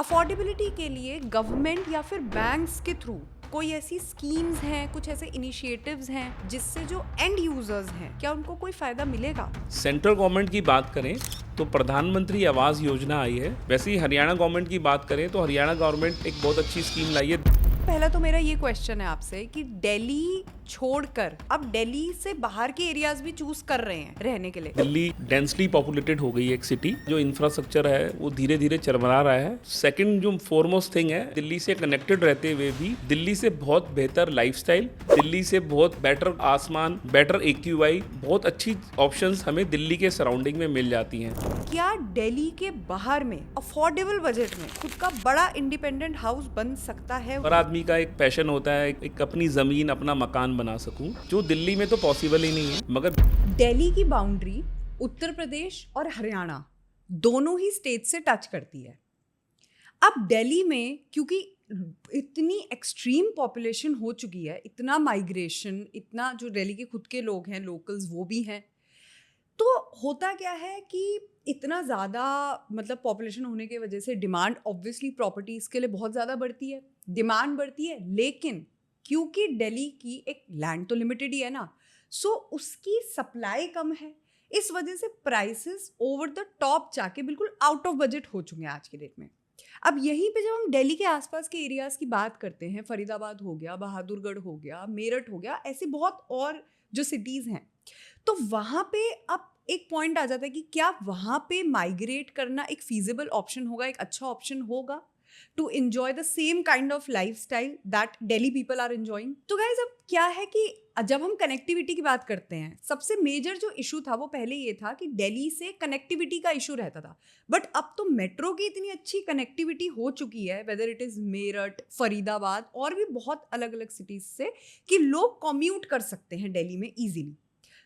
Affordability के लिए government या फिर बैंक्स के थ्रू कोई ऐसी स्कीम्स हैं, कुछ ऐसे इनिशिएटिव्स हैं जिससे जो एंड यूजर्स हैं, क्या उनको कोई फायदा मिलेगा? सेंट्रल गवर्नमेंट की बात करें तो प्रधानमंत्री आवास योजना आई है। वैसे ही हरियाणा गवर्नमेंट की बात करें तो हरियाणा गवर्नमेंट एक बहुत अच्छी स्कीम लाई है। पहला तो मेरा ये क्वेश्चन है आपसे कि दिल्ली छोड़कर अब दिल्ली से बाहर के एरियाज भी चूज कर रहे हैं रहने के लिए। दिल्ली डेंसली पॉपुलेटेड हो गई है एक सिटी, जो इंफ्रास्ट्रक्चर है वो धीरे धीरे चरमरा रहा है। सेकंड जो फोरमोस्ट थिंग है, दिल्ली से कनेक्टेड रहते हुए भी दिल्ली से बहुत बेहतर लाइफस्टाइल, दिल्ली से बहुत बेटर आसमान, बेटर AQI, बहुत अच्छी ऑप्शंस हमें दिल्ली के सराउंडिंग में मिल जाती हैं। क्या दिल्ली के बाहर में अफोर्डेबल बजट में खुद का बड़ा इंडिपेंडेंट हाउस बन सकता है? हर आदमी का एक पैशन होता है, एक अपनी जमीन, अपना मकान बना सकूं, जो दिल्ली में तो पॉसिबल ही नहीं है। मगर दिल्ली की बाउंड्री उत्तर प्रदेश और हरियाणा दोनों ही स्टेट से टच करती है। अब दिल्ली में क्योंकि इतनी एक्सट्रीम पॉपुलेशन हो चुकी है, इतना माइग्रेशन, इतना जो दिल्ली के खुद के लोग हैं, लोकल्स वो भी हैं, तो होता क्या है कि इतना ज़्यादा मतलब पॉपुलेशन होने की वजह से डिमांड ऑब्वियसली प्रॉपर्टीज़ के लिए बहुत ज़्यादा बढ़ती है, डिमांड बढ़ती है, लेकिन क्योंकि दिल्ली की एक लैंड तो लिमिटेड ही है ना, सो उसकी सप्लाई कम है। इस वजह से प्राइसेस ओवर द टॉप जाके बिल्कुल आउट ऑफ बजट हो चुके हैं आज के डेट में। अब यहीं पे जब हम दिल्ली के आसपास के एरियाज़ की बात करते हैं, फरीदाबाद हो गया, बहादुरगढ़ हो गया, मेरठ हो गया, ऐसी बहुत और जो सिटीज़ हैं, तो वहाँ पे अब एक पॉइंट आ जाता है कि क्या वहाँ पे माइग्रेट करना एक फीजिबल ऑप्शन होगा, एक अच्छा ऑप्शन होगा to enjoy the same kind of lifestyle that Delhi people are enjoying. तो गाइज अब क्या है कि जब हम कनेक्टिविटी की बात करते हैं, सबसे मेजर जो इशू था वो पहले ये था कि दिल्ली से कनेक्टिविटी का इशू रहता था, बट अब तो मेट्रो की इतनी अच्छी कनेक्टिविटी हो चुकी है, whether it is Meerut, Faridabad और भी बहुत अलग अलग सिटीज़ से, कि लोग कॉम्यूट कर सकते हैं दिल्ली में ईजिली।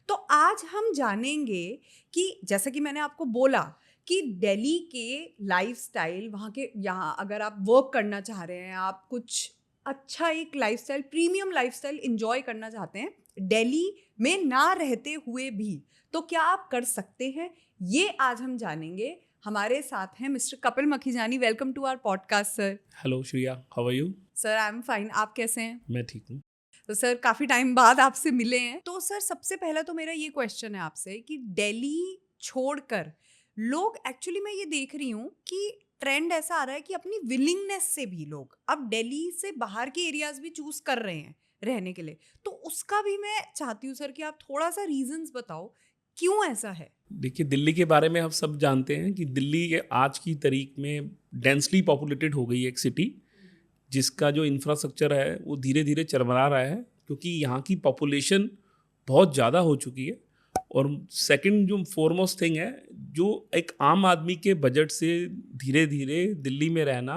तो आज हम जानेंगे कि जैसा कि मैंने आपको बोला कि दिल्ली के लाइफस्टाइल, वहाँ के, यहाँ अगर आप वर्क करना चाह रहे हैं, आप कुछ अच्छा एक लाइफस्टाइल, प्रीमियम लाइफस्टाइल एंजॉय करना चाहते हैं दिल्ली में ना रहते हुए भी, तो क्या आप कर सकते हैं, ये आज हम जानेंगे। हमारे साथ हैं mister Kapil Makhijani. Welcome to our podcast sir. Hello Shriya, how are you? Sir I am fine, आप कैसे हैं? मैं ठीक हूँ। तो सर काफ़ी टाइम बाद आपसे मिले हैं, तो सर सबसे पहला तो मेरा ये क्वेश्चन है आपसे कि दिल्ली छोड़कर लोग, एक्चुअली मैं ये देख रही हूँ कि ट्रेंड ऐसा आ रहा है कि अपनी विलिंगनेस से भी लोग अब दिल्ली से बाहर के एरियाज भी चूज कर रहे हैं रहने के लिए। तो उसका भी मैं चाहती हूँ सर कि आप थोड़ा सा रीजंस बताओ क्यों ऐसा है। देखिए, दिल्ली के बारे में हम सब जानते हैं कि दिल्ली के आज की तारीख में डेंसली पॉपुलेटेड हो गई है एक सिटी, जिसका जो इंफ्रास्ट्रक्चर है वो धीरे धीरे चरमरा रहा है, क्योंकि यहाँ की पॉपुलेशन बहुत ज़्यादा हो चुकी है। और सेकंड जो फोरमोस्ट थिंग है, जो एक आम आदमी के बजट से धीरे धीरे दिल्ली में रहना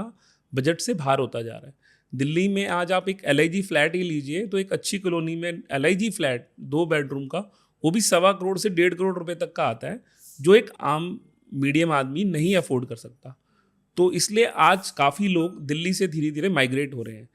बजट से बाहर होता जा रहा है। दिल्ली में आज आप एक LIG फ्लैट ही लीजिए, तो एक अच्छी कॉलोनी में LIG फ्लैट 2 बेडरूम का, वो भी 1.25 करोड़ से 1.5 करोड़ रुपए तक का आता है, जो एक आम मीडियम आदमी नहीं अफोर्ड कर सकता। तो इसलिए आज काफ़ी लोग दिल्ली से धीरे धीरे माइग्रेट हो रहे हैं।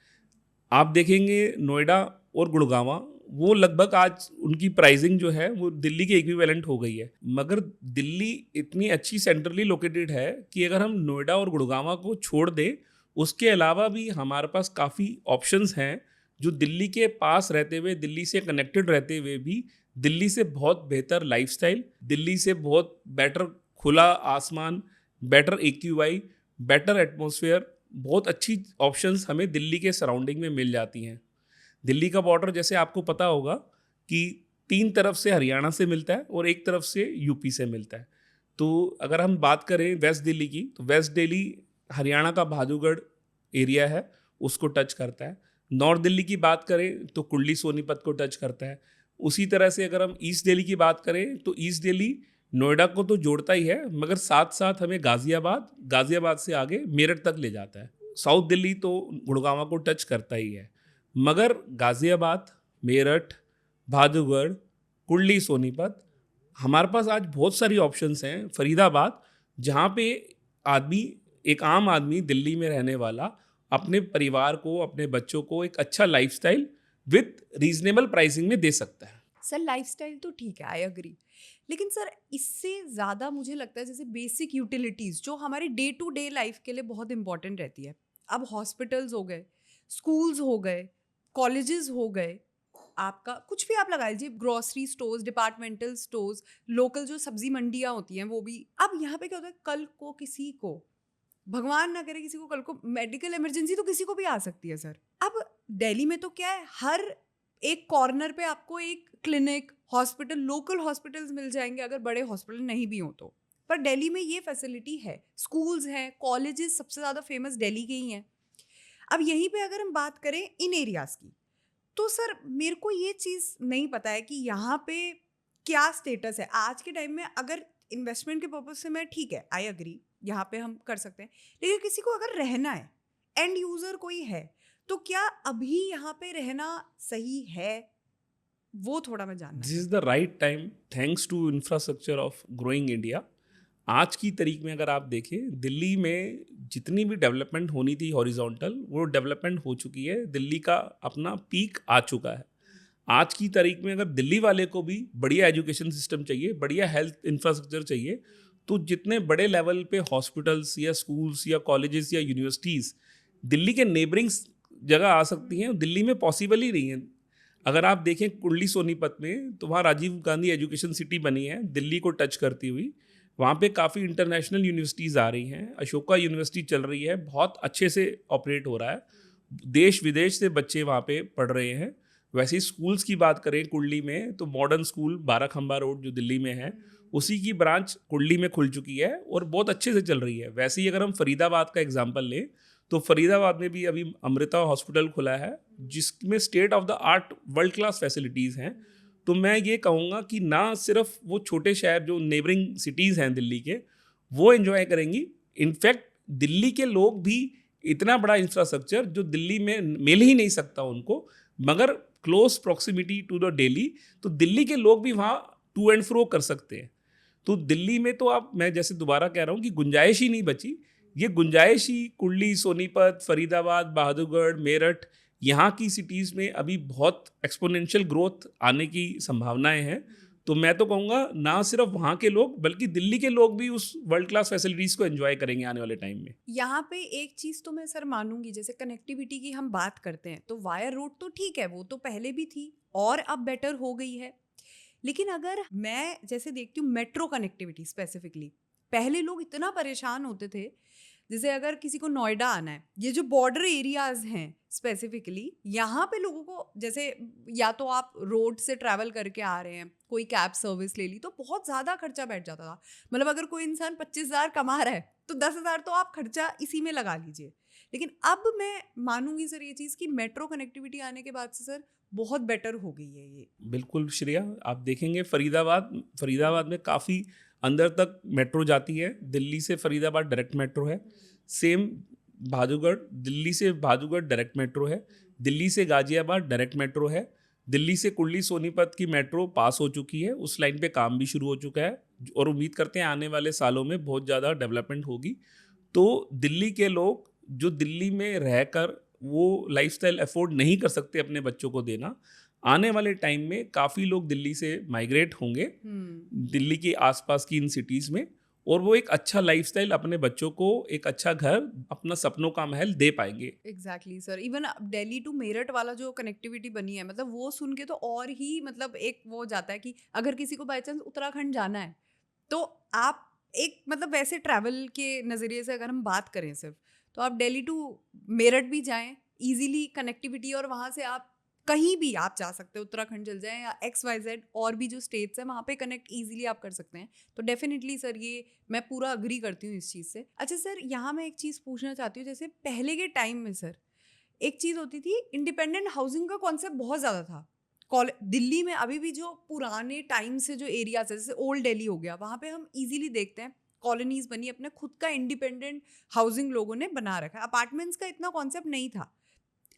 आप देखेंगे नोएडा और गुड़गांव, वो लगभग आज उनकी प्राइसिंग जो है वो दिल्ली के इक्विवेलेंट हो गई है। मगर दिल्ली इतनी अच्छी सेंट्रली लोकेटेड है कि अगर हम नोएडा और गुड़गांव को छोड़ दें, उसके अलावा भी हमारे पास काफ़ी ऑप्शंस हैं, जो दिल्ली के पास रहते हुए, दिल्ली से कनेक्टेड रहते हुए भी दिल्ली से बहुत बेहतर लाइफस्टाइल, दिल्ली से बहुत बेटर खुला आसमान, बेटर AQI, बेटर एटमॉस्फेयर, बहुत अच्छी ऑप्शंस हमें दिल्ली के सराउंडिंग में मिल जाती हैं। दिल्ली का बॉर्डर, जैसे आपको पता होगा कि 3 तरफ से हरियाणा से मिलता है और एक तरफ से यूपी से मिलता है। तो अगर हम बात करें वेस्ट दिल्ली की, तो वेस्ट दिल्ली हरियाणा का बहादुरगढ़ एरिया है, उसको टच करता है। नॉर्थ दिल्ली की बात करें तो कुर्ली सोनीपत को टच करता है। उसी तरह से अगर हम ईस्ट दिल्ली की बात करें तो ईस्ट दिल्ली नोएडा को तो जोड़ता ही है, मगर साथ साथ हमें गाजियाबाद से आगे मेरठ तक ले जाता है। साउथ दिल्ली तो गुड़गांव को टच करता ही है, मगर गाजियाबाद, मेरठ, बहादुरगढ़, कुर्ली सोनीपत, हमारे पास आज बहुत सारी ऑप्शंस हैं। फरीदाबाद, जहाँ पे आदमी, एक आम आदमी दिल्ली में रहने वाला, अपने परिवार को, अपने बच्चों को एक अच्छा लाइफस्टाइल विद रीजनेबल प्राइसिंग में दे सकता है। सर लाइफस्टाइल तो ठीक है, आई अग्री, लेकिन सर इससे ज़्यादा मुझे लगता है जैसे बेसिक यूटिलिटीज़ जो हमारी डे टू डे लाइफ के लिए बहुत इंपॉर्टेंट रहती है, अब हॉस्पिटल्स हो गए, स्कूल्स हो गए, कॉलेजेस हो गए, आपका कुछ भी आप लगा लीजिए, grocery stores, departmental stores, local जो सब्जी मंडियाँ होती हैं वो भी। अब यहाँ पे क्या होता है, कल को किसी को, भगवान ना करे किसी को कल को मेडिकल इमरजेंसी तो किसी को भी आ सकती है सर। अब दिल्ली में तो क्या है, हर एक कॉर्नर पे आपको एक क्लिनिक, हॉस्पिटल, लोकल हॉस्पिटल्स मिल जाएंगे अगर बड़े हॉस्पिटल नहीं भी हो तो। पर दिल्ली में ये फैसिलिटी है, स्कूल्स हैं, कॉलेजेस सबसे ज़्यादा फेमस दिल्ली के ही हैं। अब यहीं पे अगर हम बात करें इन एरियाज़ की, तो सर मेरे को ये चीज़ नहीं पता है कि यहाँ पे क्या स्टेटस है आज के टाइम में। अगर इन्वेस्टमेंट के पर्पज से मैं ठीक है, आई अग्री, यहाँ पे हम कर सकते हैं, लेकिन किसी को अगर रहना है, एंड यूज़र कोई है, तो क्या अभी यहाँ पे रहना सही है, वो थोड़ा मैं जानना this is the right time thanks to infrastructure of growing India. आज की तारीख में अगर आप देखें, दिल्ली में जितनी भी डेवलपमेंट होनी थी हॉरिजॉन्टल, वो डेवलपमेंट हो चुकी है। दिल्ली का अपना पीक आ चुका है। आज की तारीख में अगर दिल्ली वाले को भी बढ़िया एजुकेशन सिस्टम चाहिए, बढ़िया हेल्थ इंफ्रास्ट्रक्चर चाहिए, तो जितने बड़े लेवल पे हॉस्पिटल्स या स्कूल्स या कॉलेजेस या यूनिवर्सिटीज़ दिल्ली के नेबरिंग जगह आ सकती हैं, दिल्ली में पॉसिबल ही नहीं है। अगर आप देखें कुंडली सोनीपत में, तो वहाँ राजीव गांधी एजुकेशन सिटी बनी है दिल्ली को टच करती हुई। वहाँ पे काफ़ी इंटरनेशनल यूनिवर्सिटीज़ आ रही हैं। अशोका यूनिवर्सिटी चल रही है, बहुत अच्छे से ऑपरेट हो रहा है, देश विदेश से बच्चे वहाँ पे पढ़ रहे हैं। वैसे ही स्कूल्स की बात करें कुंडली में, तो मॉडर्न स्कूल बाराखंबा रोड जो दिल्ली में है, उसी की ब्रांच कुंडली में खुल चुकी है और बहुत अच्छे से चल रही है। वैसे ही अगर हम फरीदाबाद का एग्जाम्पल लें, तो फरीदाबाद में भी अभी अमृता हॉस्पिटल खुला है, जिसमें state of the art world class facilities हैं। तो मैं ये कहूँगा कि ना सिर्फ वो छोटे शहर जो नेबरिंग सिटीज़ हैं दिल्ली के, वो एंजॉय करेंगी, इनफैक्ट दिल्ली के लोग भी इतना बड़ा इंफ्रास्ट्रक्चर जो दिल्ली में मिल ही नहीं सकता उनको, मगर close proximity to the Delhi, तो दिल्ली के लोग भी वहाँ टू एंड फ्रो कर सकते हैं। तो दिल्ली में तो आप, मैं जैसे दोबारा कह रहा हूँ कि गुंजाइश ही नहीं बची। ये गुंजाइश ही कुंडली, सोनीपत, फरीदाबाद, बहादुरगढ़, मेरठ, यहाँ की सिटीज़ में अभी बहुत एक्सपोनेंशियल ग्रोथ आने की संभावनाएं हैं। तो मैं तो कहूँगा ना सिर्फ वहाँ के लोग बल्कि दिल्ली के लोग भी उस वर्ल्ड क्लास फैसिलिटीज़ को एंजॉय करेंगे आने वाले टाइम में। यहाँ पे एक चीज़ तो मैं सर मानूंगी, जैसे कनेक्टिविटी की हम बात करते हैं तो वायर रोड तो ठीक है, वो तो पहले भी थी और अब बेटर हो गई है। लेकिन अगर मैं जैसे देखती हूँ मेट्रो कनेक्टिविटी स्पेसिफिकली, पहले लोग इतना परेशान होते थे, जैसे अगर किसी को नोएडा आना है, ये जो बॉर्डर एरियाज हैं स्पेसिफिकली, यहाँ पे लोगों को जैसे या तो आप रोड से ट्रैवल करके आ रहे हैं, कोई कैब सर्विस ले ली, तो बहुत ज़्यादा खर्चा बैठ जाता था। मतलब अगर कोई इंसान 25,000 कमा रहा है तो 10,000 तो आप खर्चा इसी में लगा लीजिए। लेकिन अब मैं मानूंगी सर ये चीज़ कि मेट्रो कनेक्टिविटी आने के बाद से सर बहुत बेटर हो गई है ये। बिल्कुल श्रेया, आप देखेंगे फरीदाबाद में काफ़ी अंदर तक मेट्रो जाती है। दिल्ली से फरीदाबाद डायरेक्ट मेट्रो है। सेम बहादुरगढ़, दिल्ली से बहादुरगढ़ डायरेक्ट मेट्रो है। दिल्ली से गाजियाबाद डायरेक्ट मेट्रो है। दिल्ली से कुंडली सोनीपत की मेट्रो पास हो चुकी है, उस लाइन पे काम भी शुरू हो चुका है और उम्मीद करते हैं आने वाले सालों में बहुत ज़्यादा डेवलपमेंट होगी। तो दिल्ली के लोग जो दिल्ली में रहकर वो लाइफस्टाइल अफोर्ड नहीं कर सकते अपने बच्चों को देना, आने वाले टाइम में काफ़ी लोग दिल्ली से माइग्रेट होंगे दिल्ली के आसपास की इन सिटीज़ में, और वो एक अच्छा लाइफस्टाइल अपने बच्चों को, एक अच्छा घर, अपना सपनों का महल दे पाएंगे। Exactly sir, even Delhi to Meerut वाला जो कनेक्टिविटी बनी है, मतलब वो सुन के तो और ही मतलब एक वो जाता है कि अगर किसी को बाई चांस उत्तराखंड जाना है तो आप एक मतलब वैसे ट्रैवल के नज़रिए से अगर हम बात करें सिर्फ, तो आप दिल्ली टू मेरठ भी जाएं, इजीली कनेक्टिविटी, और वहाँ से आप कहीं भी आप जा सकते हैं, उत्तराखंड चल जाएं या XYZ और भी जो स्टेट्स हैं वहाँ पे कनेक्ट इजीली आप कर सकते हैं। तो डेफिनेटली सर ये मैं पूरा अग्री करती हूँ इस चीज़ से। अच्छा सर, यहाँ मैं एक चीज़ पूछना चाहती हूँ, जैसे पहले के टाइम में सर एक चीज़ होती थी, इंडिपेंडेंट हाउसिंग का कॉन्सेप्ट बहुत ज़्यादा था। दिल्ली में अभी भी जो पुराने टाइम से जो एरियाज है, जैसे ओल्ड दिल्ली हो गया, वहाँ पे हम इजीली देखते हैं कॉलोनीज बनी, अपने खुद का इंडिपेंडेंट हाउसिंग लोगों ने बना रखा है। अपार्टमेंट्स का इतना कॉन्सेप्ट नहीं था,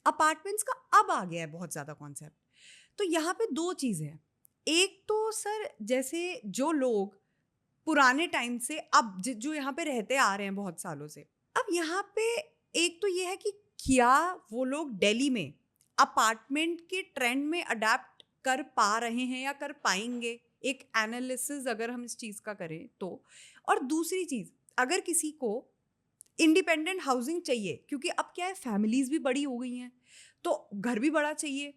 अपार्टमेंट्स का अब आ गया है बहुत ज़्यादा कॉन्सेप्ट। तो यहाँ पे दो चीज़ें हैं, एक तो सर जैसे जो लोग पुराने टाइम से अब जो यहाँ पे रहते आ रहे हैं बहुत सालों से, अब यहाँ पे एक तो ये है कि क्या वो लोग दिल्ली में अपार्टमेंट के ट्रेंड में अडेप्ट कर पा रहे हैं या कर पाएंगे, एक एनालिसिस अगर हम इस चीज़ का करें तो। और दूसरी चीज़, अगर किसी को इंडिपेंडेंट हाउसिंग चाहिए, क्योंकि अब क्या है, फैमिलीज भी बड़ी हो गई हैं, तो घर भी बड़ा चाहिए।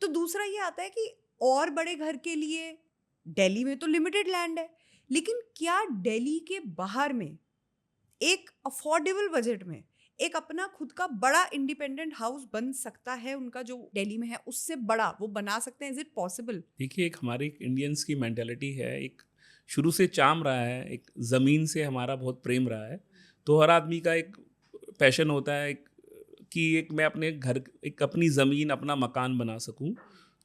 तो दूसरा ये आता है कि और बड़े घर के लिए दिल्ली में तो लिमिटेड लैंड है, लेकिन क्या दिल्ली के बाहर में एक अफोर्डेबल बजट में एक अपना खुद का बड़ा इंडिपेंडेंट हाउस बन सकता है? उनका जो दिल्ली में है उससे बड़ा वो बना सकते हैं? Is it possible? देखिए, एक हमारे इंडियंस की मेंटालिटी है, एक शुरू से चाम रहा है, एक ज़मीन से हमारा बहुत प्रेम रहा है। तो हर आदमी का एक पैशन होता है कि एक मैं अपने घर, एक अपनी ज़मीन, अपना मकान बना सकूं,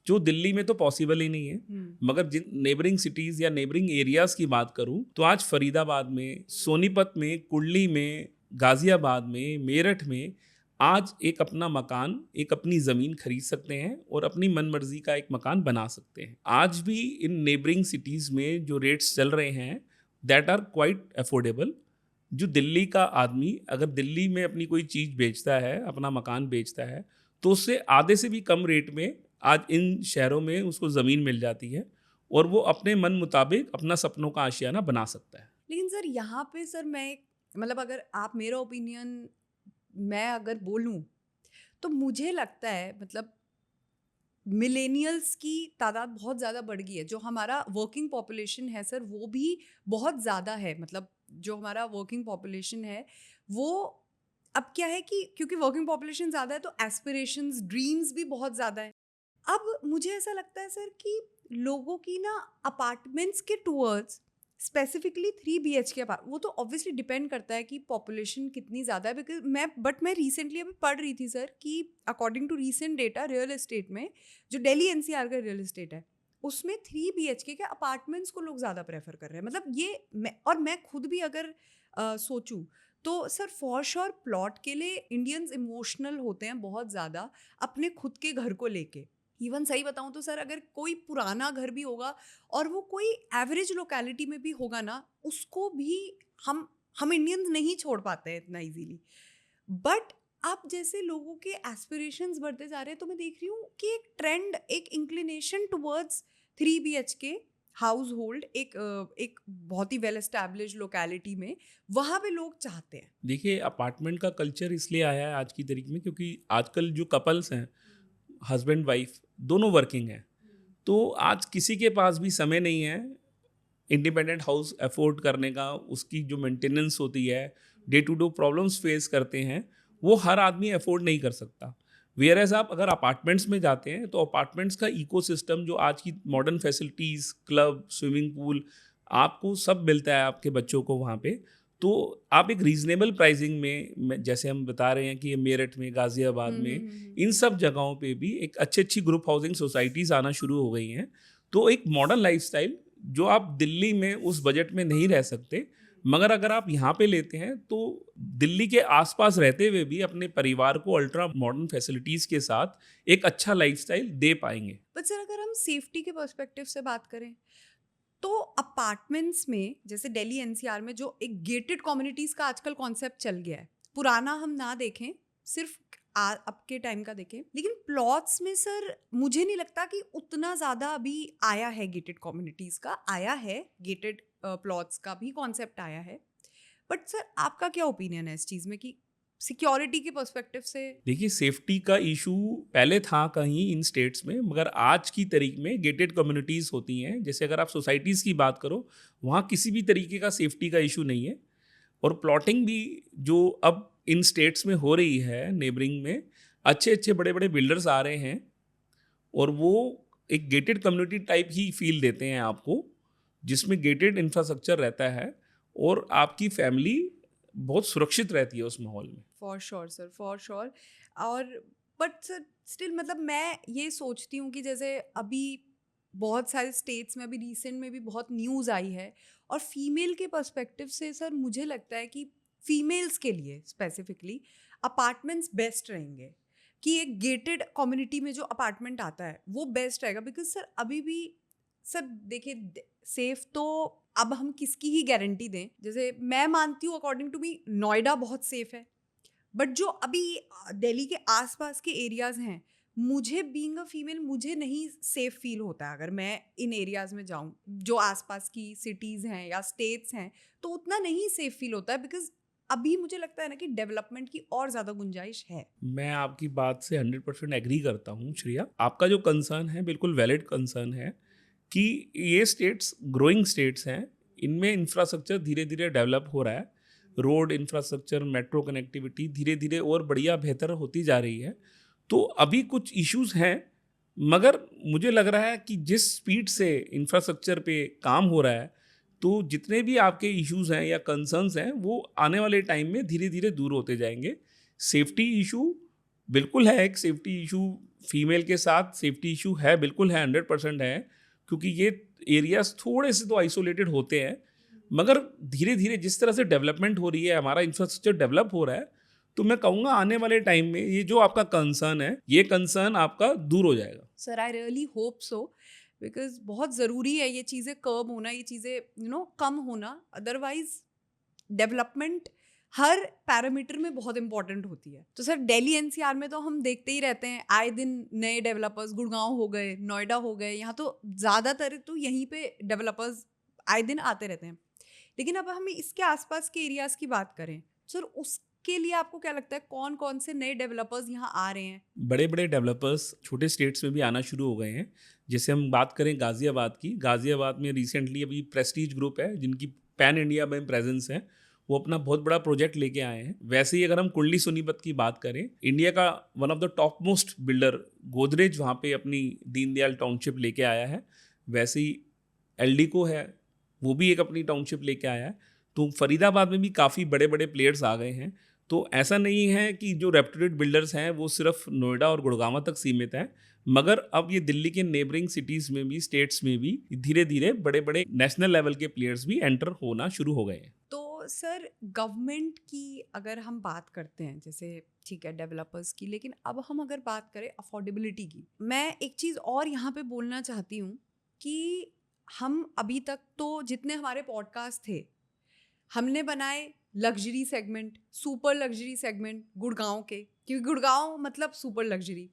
जो दिल्ली में तो पॉसिबल ही नहीं है। मगर जिन नेबरिंग सिटीज़ या नेबरिंग एरियाज़ की बात करूं, तो आज फरीदाबाद में, सोनीपत में, कुर्ली में, गाज़ियाबाद में, मेरठ में आज एक अपना मकान, एक अपनी ज़मीन खरीद सकते हैं और अपनी मनमर्जी का एक मकान बना सकते हैं। आज भी इन नेबरिंग सिटीज़ में जो रेट्स चल रहे हैं, दैट आर क्वाइट अफोर्डेबल। जो दिल्ली का आदमी अगर दिल्ली में अपनी कोई चीज़ बेचता है, अपना मकान बेचता है, तो उससे आधे से भी कम रेट में आज इन शहरों में उसको ज़मीन मिल जाती है और वो अपने मन मुताबिक अपना सपनों का आशियाना बना सकता है। लेकिन सर यहाँ पे सर मैं मतलब अगर आप मेरा ओपिनियन मैं अगर बोलूँ तो मुझे लगता है मतलब मिलेनियल्स की तादाद बहुत ज़्यादा बढ़ गई है। जो हमारा वर्किंग पॉपुलेशन है सर वो भी बहुत ज़्यादा है। मतलब जो हमारा वर्किंग पॉपुलेशन है वो अब क्या है कि क्योंकि वर्किंग पॉपुलेशन ज़्यादा है तो एस्पिरेशंस ड्रीम्स भी बहुत ज़्यादा है। अब मुझे ऐसा लगता है सर कि लोगों की ना अपार्टमेंट्स के टूवर्ड्स स्पेसिफिकली 3 BHK अपार्ट, वो तो ऑब्वियसली डिपेंड करता है कि पॉपुलेशन कितनी ज़्यादा है। बिकॉज मैं रिसेंटली अभी पढ़ रही थी सर कि according to recent data real estate में जो दिल्ली NCR का रियल एस्टेट है उसमें 3 BHK के अपार्टमेंट्स को लोग ज़्यादा प्रेफर कर रहे हैं। मतलब ये मैं खुद भी अगर सोचूं तो सर फॉर श्योर प्लॉट के लिए इंडियंस इमोशनल होते हैं बहुत ज़्यादा अपने खुद के घर को लेके। इवन सही बताऊं तो सर अगर कोई पुराना घर भी होगा और वो कोई एवरेज लोकेलिटी में भी होगा ना, उसको भी हम इंडियंस नहीं छोड़ पाते हैं इतना इजीली। बट अब जैसे लोगों के एस्पिरेशंस बढ़ते जा रहे हैं तो मैं देख रही हूँ कि एक ट्रेंड, एक inclination towards 3 BHK house hold, एक बहुत ही वेल एस्टैब्लिश लोकेलिटी में वहाँ पे लोग चाहते हैं। देखिए, अपार्टमेंट का कल्चर इसलिए आया है आज की तारीख में क्योंकि आजकल जो कपल्स हैं, हस्बैंड वाइफ दोनों वर्किंग हैं, तो आज किसी के पास भी समय नहीं है इंडिपेंडेंट हाउस अफोर्ड करने का। उसकी जो मेंटेनेंस होती है, day to day problems face करते हैं, वो हर आदमी अफोर्ड नहीं कर सकता। वेयर एज आप अगर अपार्टमेंट्स में जाते हैं तो अपार्टमेंट्स का इकोसिस्टम, जो आज की modern facilities, club, swimming pool, आपको सब मिलता है आपके बच्चों को वहाँ पे। तो आप एक रीजनेबल प्राइसिंग में जैसे हम बता रहे हैं कि ये मेरठ में, गाज़ियाबाद में, इन सब जगहों पे भी एक अच्छी अच्छी ग्रुप हाउसिंग सोसाइटीज़ आना शुरू हो गई हैं। तो एक मॉडर्न लाइफस्टाइल जो आप दिल्ली में उस बजट में नहीं रह सकते, मगर अगर आप यहाँ पे लेते हैं तो दिल्ली के आसपास रहते हुए भी अपने परिवार को अल्ट्रा मॉडर्न फैसिलिटीज़ के साथ एक अच्छा लाइफस्टाइल दे पाएंगे। बट सर अगर हम सेफ्टी के पर्सपेक्टिव से बात करें तो अपार्टमेंट्स में जैसे दिल्ली NCR में जो एक गेटेड कम्युनिटीज का आजकल कॉन्सेप्ट चल गया है, पुराना हम ना देखें, सिर्फ अब के टाइम का देखें, लेकिन प्लॉट्स में सर मुझे नहीं लगता कि उतना ज़्यादा अभी आया है। गेटेड कम्युनिटीज़ का आया है, गेटेड प्लॉट्स का भी कॉन्सेप्ट आया है। बट सर आपका क्या ओपिनियन है इस चीज़ में कि सिक्योरिटी के पर्सपेक्टिव से? देखिए, सेफ्टी का इशू पहले था कहीं इन स्टेट्स में, मगर आज की तारीख में गेटेड कम्युनिटीज़ होती हैं। जैसे अगर आप सोसाइटीज़ की बात करो, वहाँ किसी भी तरीके का सेफ्टी का इशू नहीं है। और प्लॉटिंग भी जो अब इन स्टेट्स में हो रही है, नेबरिंग में अच्छे अच्छे बड़े बड़े बिल्डर्स आ रहे हैं और वो एक गेटेड कम्युनिटी टाइप ही फील देते हैं आपको, जिसमें गेटेड इंफ्रास्ट्रक्चर रहता है और आपकी फैमिली बहुत सुरक्षित रहती है उस माहौल में। For sure sir, for sure. और बट सर स्टिल मतलब मैं ये सोचती हूँ कि जैसे अभी बहुत सारे स्टेट्स में अभी रिसेंट में भी बहुत न्यूज़ आई है और फीमेल के पर्सपेक्टिव से सर मुझे लगता है कि फीमेल्स के लिए स्पेसिफिकली अपार्टमेंट्स बेस्ट रहेंगे, कि एक गेटेड कम्युनिटी में जो अपार्टमेंट आता है वो बेस्ट रहेगा। बिकॉज सर अभी भी सर देखिए सेफ तो अब हम किसकी ही गारंटी दें। जैसे मैं मानती हूँ अकॉर्डिंग टू मी नोएडा बहुत सेफ है, बट जो अभी दिल्ली के आसपास के एरियाज़ हैं मुझे बीइंग अ फीमेल मुझे नहीं सेफ फील होता है अगर मैं इन एरियाज में जाऊं जो आसपास की सिटीज़ हैं या स्टेट्स हैं, तो उतना नहीं सेफ फील होता है बिकॉज अभी मुझे लगता है ना कि डेवलपमेंट की और ज़्यादा गुंजाइश है। मैं आपकी बात से 100% एग्री करता हूँ श्रेया। आपका जो कंसर्न है बिल्कुल वैलिड कंसर्न है कि ये स्टेट्स ग्रोइंग स्टेट्स हैं, इनमें इंफ्रास्ट्रक्चर धीरे धीरे डेवलप हो रहा है। रोड इंफ्रास्ट्रक्चर, मेट्रो कनेक्टिविटी धीरे धीरे और बढ़िया बेहतर होती जा रही है। तो अभी कुछ इश्यूज हैं, मगर मुझे लग रहा है कि जिस स्पीड से इंफ्रास्ट्रक्चर पे काम हो रहा है, तो जितने भी आपके इश्यूज हैं या कंसर्न्स हैं वो आने वाले टाइम में धीरे धीरे दूर होते जाएंगे। सेफ्टी इशू बिल्कुल है, एक सेफ्टी इशू फीमेल के साथ सेफ्टी इशू है, बिल्कुल है, 100% है, क्योंकि ये एरियाज थोड़े से तो आइसोलेटेड होते हैं। मगर धीरे धीरे जिस तरह से डेवलपमेंट हो रही है, हमारा इंफ्रास्ट्रक्चर डेवलप हो रहा है, तो मैं कहूँगा आने वाले टाइम में ये जो आपका कंसर्न है, ये कंसर्न आपका दूर हो जाएगा। Sir I really hope so, because बहुत ज़रूरी है ये चीज़ें कर्ब होना, ये चीज़ें कम होना। अदरवाइज डेवलपमेंट हर पैरामीटर में बहुत इंपॉर्टेंट होती है। तो सर दिल्ली एनसीआर में तो हम देखते ही रहते हैं आए दिन नए डेवलपर्स, गुड़गांव हो गए, नोएडा हो गए, यहाँ तो ज़्यादातर तो यहीं पे डेवलपर्स आए दिन आते रहते हैं। लेकिन अब हम इसके आसपास के एरियाज़ की बात करें सर, उसके लिए आपको क्या लगता है कौन कौन से नए डेवलपर्स यहाँ आ रहे हैं? बड़े बड़े डेवलपर्स छोटे स्टेट्स में भी आना शुरू हो गए हैं। जैसे हम बात करें गाज़ियाबाद की, गाज़ियाबाद में रिसेंटली अभी प्रेस्टीज ग्रुप है जिनकी पैन इंडिया में प्रेजेंस है, वो अपना बहुत बड़ा प्रोजेक्ट लेके आए हैं। वैसे ही अगर हम कुंडली सोनीपत की बात करें, इंडिया का one of the top most builder Godrej वहाँ पे अपनी दीनदयाल टाउनशिप लेके आया है। वैसे ही एल्डिको है, वो भी एक अपनी टाउनशिप लेके आया है। तो फरीदाबाद में भी काफ़ी बड़े बड़े प्लेयर्स आ गए हैं। तो ऐसा नहीं है कि जो रेप्यूटेड बिल्डर्स हैं वो सिर्फ नोएडा और गुड़गांव तक सीमित है, मगर अब ये दिल्ली के नेबरिंग सिटीज़ में भी, स्टेट्स में भी धीरे धीरे बड़े बड़े नेशनल लेवल के प्लेयर्स भी एंटर होना शुरू हो गए हैं। तो सर गवर्नमेंट की अगर हम बात करते हैं, जैसे ठीक है डेवलपर्स की, लेकिन अब हम अगर बात करें अफोर्डेबिलिटी की, मैं एक चीज़ और यहाँ पे बोलना चाहती हूँ कि हम अभी तक तो जितने हमारे पॉडकास्ट थे हमने बनाए luxury segment, super luxury segment Gurgaon के, क्योंकि गुड़गांव मतलब सुपर लग्जरी।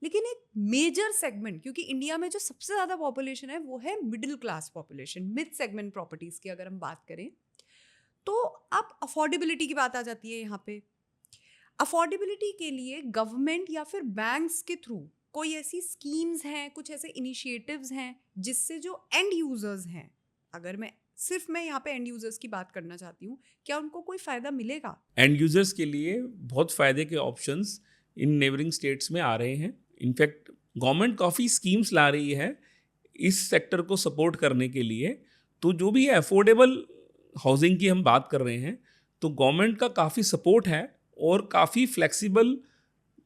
लेकिन एक मेजर सेगमेंट, क्योंकि इंडिया में जो सबसे ज़्यादा पॉपुलेशन है वो है middle class population, mid segment properties की अगर हम बात करें, तो अब अफोर्डेबिलिटी की बात आ जाती है यहाँ पे। अफोर्डेबिलिटी के लिए गवर्नमेंट या फिर बैंक्स के थ्रू कोई ऐसी स्कीम्स हैं, कुछ ऐसे इनिशिएटिव्स हैं जिससे जो एंड यूजर्स हैं, अगर मैं यहाँ पे एंड यूजर्स की बात करना चाहती हूँ, क्या उनको कोई फ़ायदा मिलेगा? एंड यूजर्स के लिए बहुत फ़ायदे के ऑप्शंस इन नेबरिंग स्टेट्स में आ रहे हैं। इनफैक्ट गवर्नमेंट काफ़ी स्कीम्स ला रही है इस सेक्टर को सपोर्ट करने के लिए। तो जो भी अफोर्डेबल हाउसिंग की हम बात कर रहे हैं, तो गवर्नमेंट का काफ़ी सपोर्ट है और काफ़ी फ्लेक्सिबल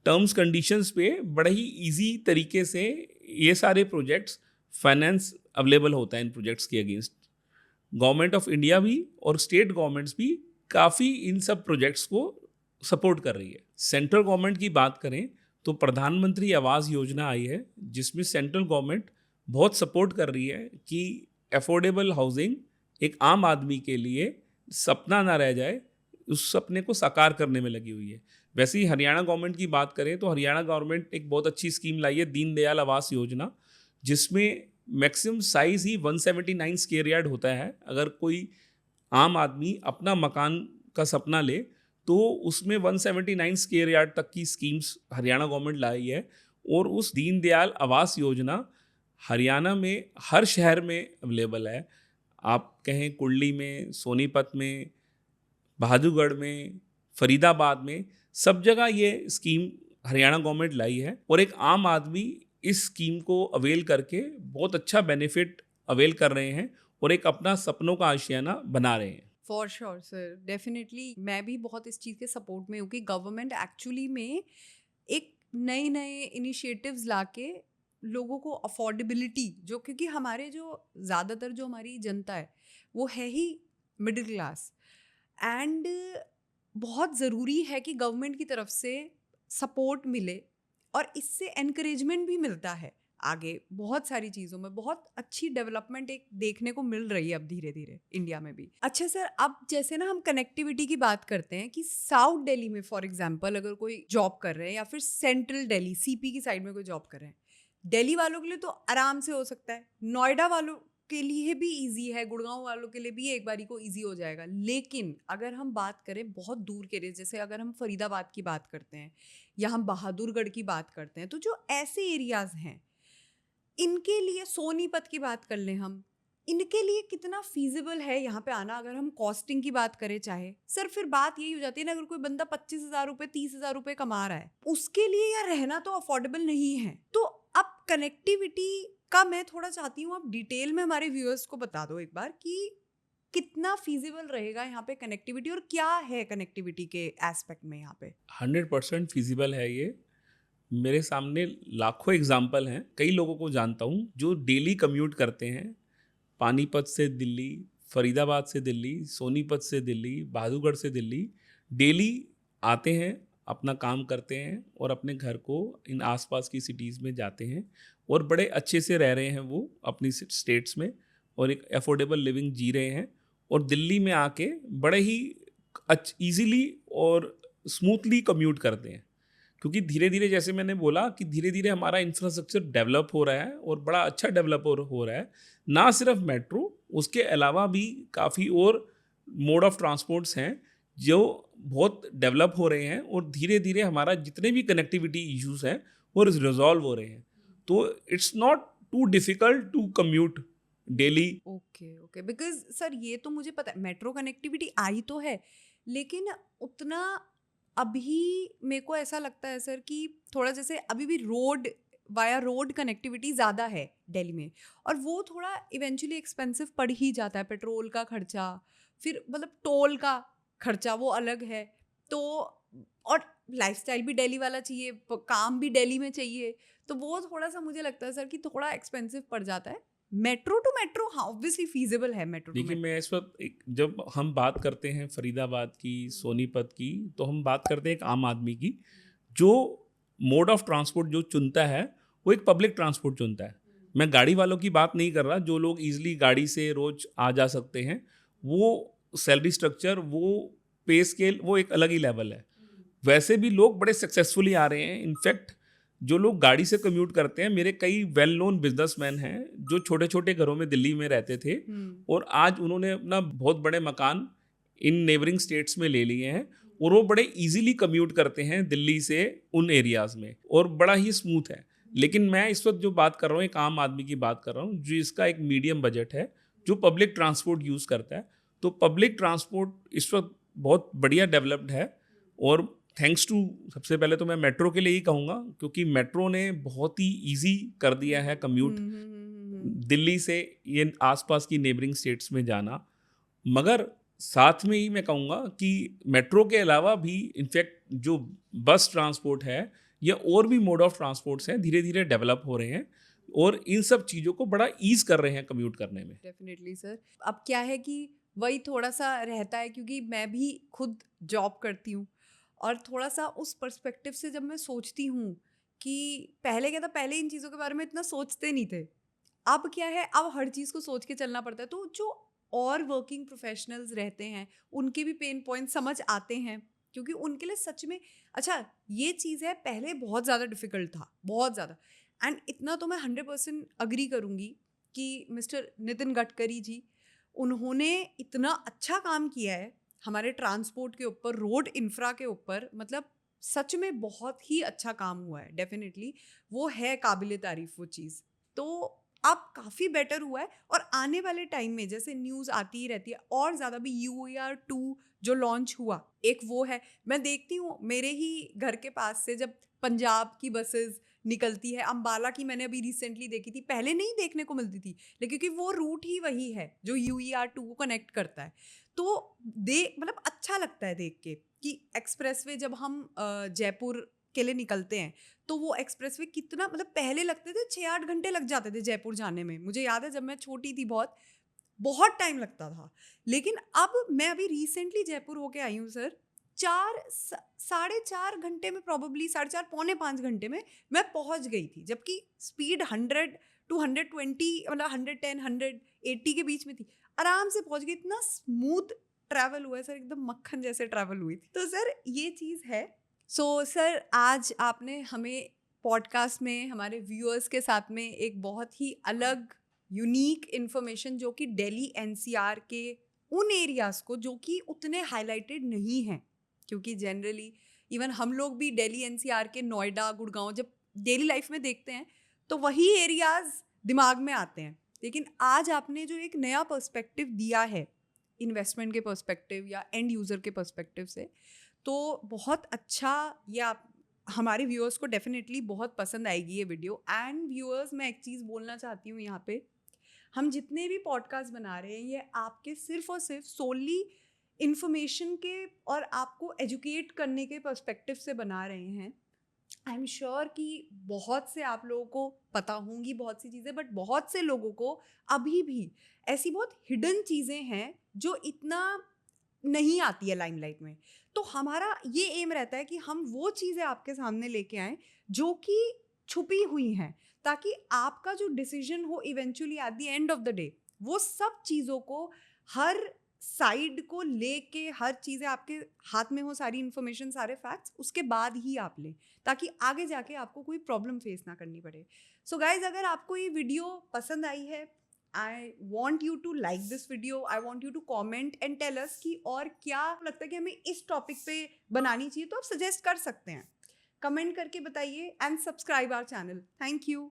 टर्म्स कंडीशंस पे बड़े ही इजी तरीके से ये सारे प्रोजेक्ट्स फाइनेंस अवेलेबल होता है इन प्रोजेक्ट्स के अगेंस्ट। गवर्नमेंट ऑफ इंडिया भी और स्टेट गवर्नमेंट्स भी काफ़ी इन सब प्रोजेक्ट्स को सपोर्ट कर रही है। सेंट्रल गवर्नमेंट की बात करें तो प्रधानमंत्री आवास योजना आई है, जिसमें सेंट्रल गवर्नमेंट बहुत सपोर्ट कर रही है कि अफोर्डेबल हाउसिंग एक आम आदमी के लिए सपना ना रह जाए, उस सपने को साकार करने में लगी हुई है। वैसे ही हरियाणा गवर्नमेंट की बात करें तो हरियाणा गवर्नमेंट एक बहुत अच्छी स्कीम लाई है, दीनदयाल आवास योजना, जिसमें मैक्सिमम साइज़ ही 179 स्क्वायर यार्ड होता है। अगर कोई आम आदमी अपना मकान का सपना ले तो उसमें 179 स्क्वायर यार्ड तक की स्कीम्स हरियाणा गवर्नमेंट लाई है। और उस दीनदयाल आवास योजना हरियाणा में हर शहर में अवेलेबल है। आप कहें कुंडली में, सोनीपत में, बहादुरगढ़ में, फरीदाबाद में, सब जगह ये स्कीम हरियाणा गवर्नमेंट लाई है और एक आम आदमी इस स्कीम को अवेल करके बहुत अच्छा बेनिफिट अवेल कर रहे हैं और एक अपना सपनों का आशियाना बना रहे हैं। फॉर श्योर सर, डेफिनेटली मैं भी बहुत इस चीज़ के सपोर्ट में हूँ कि गवर्नमेंट एक्चुअली में एक नए नए इनिशिएटिव्स लाके लोगों को अफोर्डेबिलिटी, जो क्योंकि हमारे जो ज़्यादातर जो हमारी जनता है वो है ही मिडिल क्लास, एंड बहुत ज़रूरी है कि गवर्नमेंट की तरफ से सपोर्ट मिले और इससे एनकरेजमेंट भी मिलता है। आगे बहुत सारी चीज़ों में बहुत अच्छी डेवलपमेंट एक देखने को मिल रही है अब धीरे धीरे इंडिया में भी। अच्छा सर, अब जैसे ना हम कनेक्टिविटी की बात करते हैं कि साउथ दिल्ली में फॉर एग्जांपल अगर कोई जॉब कर रहे हैं या फिर सेंट्रल दिल्ली सीपी की साइड में कोई जॉब कर रहे हैं, दिल्ली वालों के लिए तो आराम से हो सकता है, नोएडा वालों के लिए भी इजी है, गुड़गांव वालों के लिए भी एक बारी को इजी हो जाएगा। लेकिन अगर हम बात करें बहुत दूर के लिए, जैसे अगर हम फरीदाबाद की बात करते हैं या हम बहादुरगढ़ की बात करते हैं, तो जो ऐसे एरियाज हैं इनके लिए, सोनीपत की बात कर लें हम, इनके लिए कितना फीजिबल है यहाँ पे आना? अगर हम कॉस्टिंग की बात करें चाहे सर, फिर बात यही हो जाती है ना, अगर कोई बंदा 25,000 रुपये 30,000 रुपये कमा रहा है, उसके लिए यार रहना तो अफोर्डेबल नहीं है। तो अब कनेक्टिविटी का मैं थोड़ा चाहती हूँ आप डिटेल में हमारे व्यूअर्स को बता दो एक बार कि कितना फीजिबल रहेगा यहाँ पे कनेक्टिविटी, और क्या है कनेक्टिविटी के एस्पेक्ट में यहाँ पे? 100% फिजिबल है ये। मेरे सामने लाखों एग्जाम्पल हैं, कई लोगों को जानता हूँ जो डेली कम्यूट करते हैं, पानीपत से दिल्ली, फरीदाबाद से दिल्ली, सोनीपत से दिल्ली, बहादुरगढ़ से दिल्ली, डेली आते हैं, अपना काम करते हैं और अपने घर को इन आसपास की सिटीज़ में जाते हैं और बड़े अच्छे से रह रहे हैं वो अपनी स्टेट्स में और एक अफोर्डेबल लिविंग जी रहे हैं, और दिल्ली में आके बड़े ही ईजीली और स्मूथली कम्यूट करते हैं। क्योंकि धीरे धीरे, जैसे मैंने बोला कि धीरे धीरे हमारा इंफ्रास्ट्रक्चर डेवलप हो रहा है और बड़ा अच्छा डेवलप हो रहा है। ना सिर्फ मेट्रो, उसके अलावा भी काफ़ी और मोड ऑफ ट्रांसपोर्ट्स हैं जो बहुत डेवलप हो रहे हैं, और धीरे धीरे हमारा जितने भी कनेक्टिविटी इश्यूज हैं वो रिजॉल्व हो रहे हैं। तो it's not too difficult to commute daily. Okay, because sir ये तो मुझे पता है मेट्रो कनेक्टिविटी आई तो है, लेकिन उतना अभी मेरे को ऐसा लगता है सर कि थोड़ा जैसे अभी भी रोड वाया रोड कनेक्टिविटी ज़्यादा है दिल्ली में, और वो थोड़ा इवेंचुअली एक्सपेंसिव पड़ ही जाता है। पेट्रोल का खर्चा, फिर मतलब टोल का खर्चा वो अलग है, तो और लाइफस्टाइल भी दिल्ली वाला चाहिए, काम भी दिल्ली में चाहिए, तो वो थोड़ा सा मुझे लगता है सर कि थोड़ा एक्सपेंसिव पड़ जाता है। मेट्रो टू मेट्रो हाँ ऑब्वियसली फीजिबल है मेट्रो टू देखिए, मेट्रो। मैं इस वक्त जब हम बात करते हैं फरीदाबाद की, सोनीपत की, तो हम बात करते हैं एक आम आदमी की जो मोड ऑफ ट्रांसपोर्ट जो चुनता है वो एक पब्लिक ट्रांसपोर्ट चुनता है। मैं गाड़ी वालों की बात नहीं कर रहा, जो लोग ईजिली गाड़ी से रोज आ जा सकते हैं, वो सैलरी स्ट्रक्चर, वो पे स्केल, वो एक अलग ही लेवल है। वैसे भी लोग बड़े सक्सेसफुली आ रहे हैं। इनफैक्ट जो लोग गाड़ी से कम्यूट करते हैं, मेरे कई वेल नोन बिजनेसमैन हैं जो छोटे छोटे घरों में दिल्ली में रहते थे और आज उन्होंने अपना बहुत बड़े मकान इन नेबरिंग स्टेट्स में ले लिए हैं, और वो बड़े इजीली कम्यूट करते हैं दिल्ली से उन एरियाज़ में, और बड़ा ही स्मूथ है। लेकिन मैं इस वक्त जो बात कर रहा हूँ, एक आम आदमी की बात कर रहा हूँ जो इसका एक मीडियम बजट है, जो पब्लिक ट्रांसपोर्ट यूज़ करता है। तो पब्लिक ट्रांसपोर्ट इस वक्त बहुत बढ़िया डेवलप्ड है, और थैंक्स टू, सबसे पहले तो मैं मेट्रो के लिए ही कहूँगा, क्योंकि मेट्रो ने बहुत ही इजी कर दिया है कम्यूट दिल्ली से ये आसपास की नेबरिंग स्टेट्स में जाना। मगर साथ में ही मैं कहूँगा कि मेट्रो के अलावा भी इनफैक्ट जो बस ट्रांसपोर्ट है या और भी मोड ऑफ ट्रांसपोर्ट्स हैं, धीरे धीरे डेवलप हो रहे हैं और इन सब चीज़ों को बड़ा ईज कर रहे हैं कम्यूट करने में। Definitely sir. अब क्या है कि वही थोड़ा सा रहता है, क्योंकि मैं भी खुद जॉब करती हूँ, और थोड़ा सा उस पर्सपेक्टिव से जब मैं सोचती हूँ कि पहले क्या था, पहले इन चीज़ों के बारे में इतना सोचते नहीं थे। अब क्या है, अब हर चीज़ को सोच के चलना पड़ता है। तो जो और वर्किंग प्रोफेशनल्स रहते हैं उनके भी पेन पॉइंट समझ आते हैं, क्योंकि उनके लिए सच में अच्छा ये चीज़ है, पहले बहुत ज़्यादा डिफिकल्ट था, बहुत ज़्यादा। एंड इतना तो मैं 100% अग्री करूँगी कि मिस्टर नितिन गडकरी जी, उन्होंने इतना अच्छा काम किया है हमारे ट्रांसपोर्ट के ऊपर, रोड इंफ्रा के ऊपर, मतलब सच में बहुत ही अच्छा काम हुआ है। डेफिनेटली वो है काबिले तारीफ वो चीज़। तो अब काफ़ी बेटर हुआ है, और आने वाले टाइम में जैसे न्यूज़ आती ही रहती है, और ज़्यादा भी UER2 जो लॉन्च हुआ, एक वो है। मैं देखती हूँ मेरे ही घर के पास से जब पंजाब की बसेस निकलती है, अंबाला की मैंने अभी रिसेंटली देखी थी, पहले नहीं देखने को मिलती थी, लेकिन क्योंकि वो रूट ही वही है जो UER2 को कनेक्ट करता है। तो मतलब अच्छा लगता है देख के कि एक्सप्रेसवे जब हम जयपुर के लिए निकलते हैं, तो वो एक्सप्रेसवे कितना, मतलब पहले लगते थे 6-8 घंटे लग जाते थे जयपुर जाने में। मुझे याद है जब मैं छोटी थी बहुत टाइम लगता था। लेकिन अब मैं अभी रिसेंटली जयपुर होके आई हूँ सर, साढ़े 4 घंटे में, प्रॉबली 4.5 पौने 5 घंटे में मैं पहुंच गई थी, जबकि स्पीड 100 to 120 मतलब 110 180 के बीच में थी। आराम से पहुंच गई, इतना स्मूथ ट्रैवल हुआ है सर, एकदम मक्खन जैसे ट्रैवल हुई थी। तो सर ये चीज़ है। सो सर आज आपने हमें पॉडकास्ट में हमारे व्यूअर्स के साथ में एक बहुत ही अलग यूनिक इन्फॉर्मेशन, जो कि दिल्ली एनसीआर के उन एरियाज़ को जो कि उतने हाईलाइटेड नहीं हैं, क्योंकि जनरली इवन हम लोग भी दिल्ली एनसीआर के नोएडा गुड़गांव जब डेली लाइफ में देखते हैं तो वही एरियाज़ दिमाग में आते हैं। लेकिन आज आपने जो एक नया पर्सपेक्टिव दिया है इन्वेस्टमेंट के पर्सपेक्टिव या एंड यूज़र के पर्सपेक्टिव से, तो बहुत अच्छा, ये आप हमारे व्यूअर्स को डेफिनेटली बहुत पसंद आएगी ये वीडियो। एंड व्यूअर्स, मैं एक चीज़ बोलना चाहती हूँ यहाँ पे, हम जितने भी पॉडकास्ट बना रहे हैं ये आपके सिर्फ और सिर्फ सोली इन्फॉर्मेशन के और आपको एजुकेट करने के पर्सपेक्टिव से बना रहे हैं। आई एम श्योर कि बहुत से आप लोगों को पता होंगी बहुत सी चीज़ें, बट बहुत से लोगों को अभी भी ऐसी बहुत हिडन चीज़ें हैं जो इतना नहीं आती है लाइमलाइट में। तो हमारा ये एम रहता है कि हम वो चीज़ें आपके सामने लेके आएँ जो कि छुपी हुई हैं, ताकि आपका जो डिसीजन हो eventually at the end of the day, वो सब चीज़ों को, हर साइड को लेके, हर चीज़ें आपके हाथ में हो, सारी इन्फॉर्मेशन, सारे फैक्ट्स, उसके बाद ही आप लें, ताकि आगे जाके आपको कोई प्रॉब्लम फेस ना करनी पड़े। सो गाइज, अगर आपको ये वीडियो पसंद आई है, I want you to like this video, I want you to comment and tell us कि और क्या लगता है कि हमें इस टॉपिक पे बनानी चाहिए, तो आप सजेस्ट कर सकते हैं, कमेंट करके बताइए and subscribe our channel. Thank you.